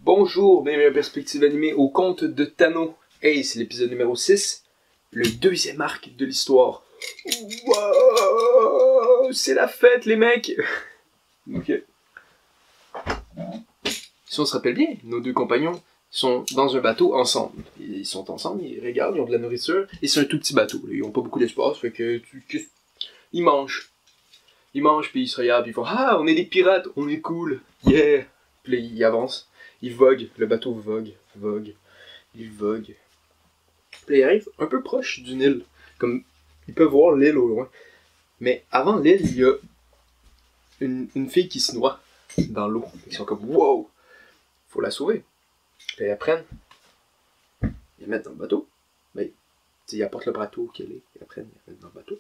Bonjour, bienvenue à Perspective Animée au conte de Thanos. Hey, c'est l'épisode numéro 6, le deuxième arc de l'histoire. Wow, c'est la fête, les mecs! Ok. Si on se rappelle bien, nos deux compagnons sont dans un bateau ensemble. Ils sont ensemble, ils regardent, ils ont de la nourriture, et c'est un tout petit bateau. Ils ont pas beaucoup d'espace, fait que ils mangent. Ils mangent, puis ils se regardent, puis ils font « Ah, on est des pirates, on est cool, yeah! » Puis là, ils avancent, ils voguent, le bateau vogue. Puis là, ils arrivent un peu proche d'une île, comme ils peuvent voir l'île au loin. Mais avant l'île, il y a une fille qui se noie dans l'eau. Ils sont comme « Wow! Faut la sauver! » Puis ils la prennent, ils la mettent dans le bateau. Mais, ils apportent le bateau qu'elle est, ils la prennent, ils la mettent dans le bateau.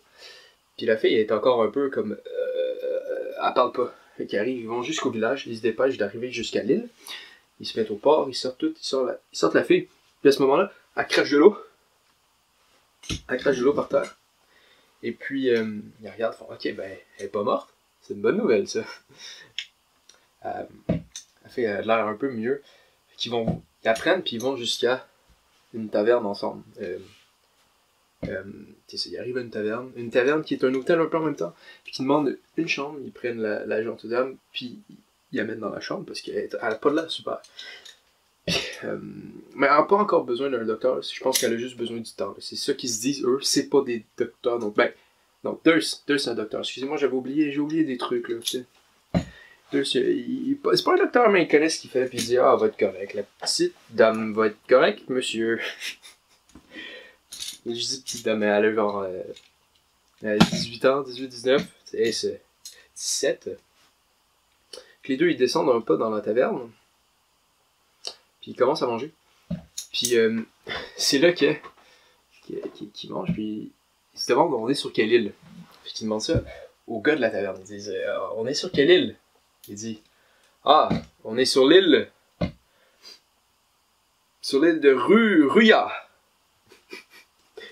Puis la fille est encore un peu comme... elle parle pas. Fait qu'ils arrivent, ils vont jusqu'au village, ils se dépêchent d'arriver jusqu'à l'île. Ils se mettent au port, ils sortent tout, ils sortent la fille. Puis à ce moment-là, elle crache de l'eau. Elle crache de l'eau par terre. Et puis, ils regardent, font « Ok, ben, elle est pas morte. C'est une bonne nouvelle, ça. » Elle fait l'air un peu mieux. Fait qu'ils vont... Ils apprennent, puis ils vont jusqu'à une taverne ensemble. Ils arrivent à une taverne qui est un hôtel un peu en même temps, puis qui demande une chambre, ils prennent la gente dame, puis ils la mettent dans la chambre, parce qu'elle a pas de l'air super. Puis, mais elle n'a pas encore besoin d'un docteur, je pense qu'elle a juste besoin du temps. C'est ça qu'ils se disent, eux, c'est pas des docteurs, donc Durst c'est un docteur, excusez-moi, j'ai oublié des trucs, là, tu sais. Durst, c'est pas un docteur, mais il connaît ce qu'il fait, puis il dit « Ah, elle va être correcte, la petite dame va être correcte, monsieur. » Je dis petite dame, elle a genre 18 ans, 18, 19, c'est 17. Puis les deux, ils descendent un peu dans la taverne, puis ils commencent à manger. Puis c'est là qu'ils mangent, puis ils se demandent on est sur quelle île. Puis ils demandent ça au gars de la taverne. Ils disent on est sur quelle île? Il dit ah, on est sur l'île de Ruya.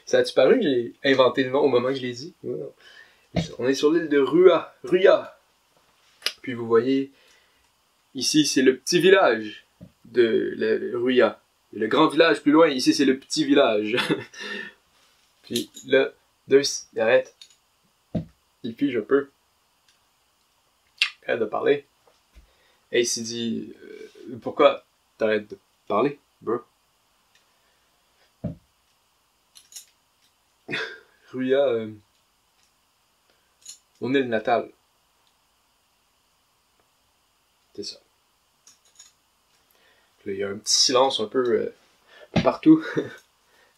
Ça a-tu paru que j'ai inventé le nom au moment que je l'ai dit? Ouais. On est sur l'île de Ruya. Puis vous voyez, ici c'est le petit village de Ruya. Et le grand village plus loin, ici c'est le petit village. Puis là, Durst, il arrête. Il fige un peu. Il arrête de parler. Et il s'est dit, pourquoi t'arrêtes de parler, bro? Ruya, mon île natale. C'est ça. Là, il y a un petit silence un peu partout.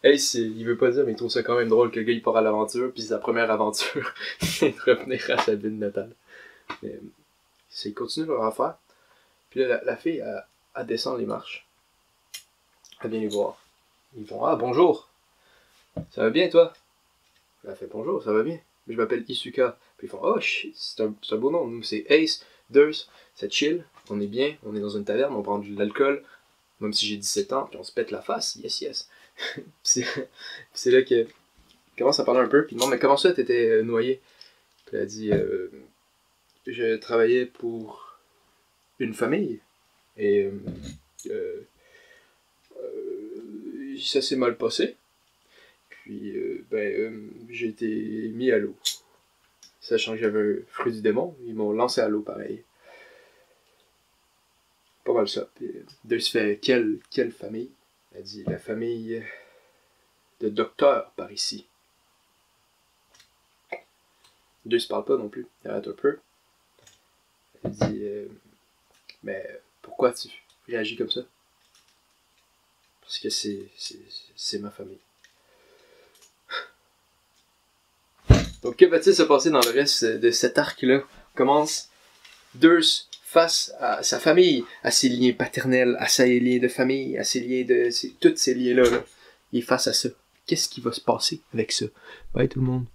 Hey, il veut pas dire, mais il trouve ça quand même drôle que le gars il part à l'aventure, puis sa première aventure, c'est de revenir à sa ville natale. Mais ils continuent leur affaire. Puis là, la fille, elle descend les marches. Elle vient les voir. Ils font « Ah, bonjour! Ça va bien, toi? » Elle fait « Bonjour, ça va bien. Je m'appelle Isuka. » Puis ils font « Oh, shit, c'est un beau nom. Nous, c'est Ace, Durst, ça chill, on est bien, on est dans une taverne, on prend de l'alcool, même si j'ai 17 ans, puis on se pète la face, yes. » c'est là qu'il commence à parler un peu, puis il demande « Mais comment ça, t'étais noyé? » Puis elle dit je travaillais pour une famille, et ça s'est mal passé. Puis, j'ai été mis à l'eau. Sachant que j'avais un fruit du démon, ils m'ont lancé à l'eau pareil. Pas mal ça. Puis, Durst fait quelle famille? Elle dit la famille de docteurs par ici. Durst parle pas non plus. Il arrête un peu. Elle dit mais pourquoi tu réagis comme ça? Parce que c'est ma famille. Donc, que va-t-il se passer dans le reste de cet arc-là? On commence Durst face à sa famille, à ses liens paternels, à ses liens de famille, à ses liens de... tous ces liens-là. Là. Il est face à ça. Qu'est-ce qui va se passer avec ça? Bye tout le monde.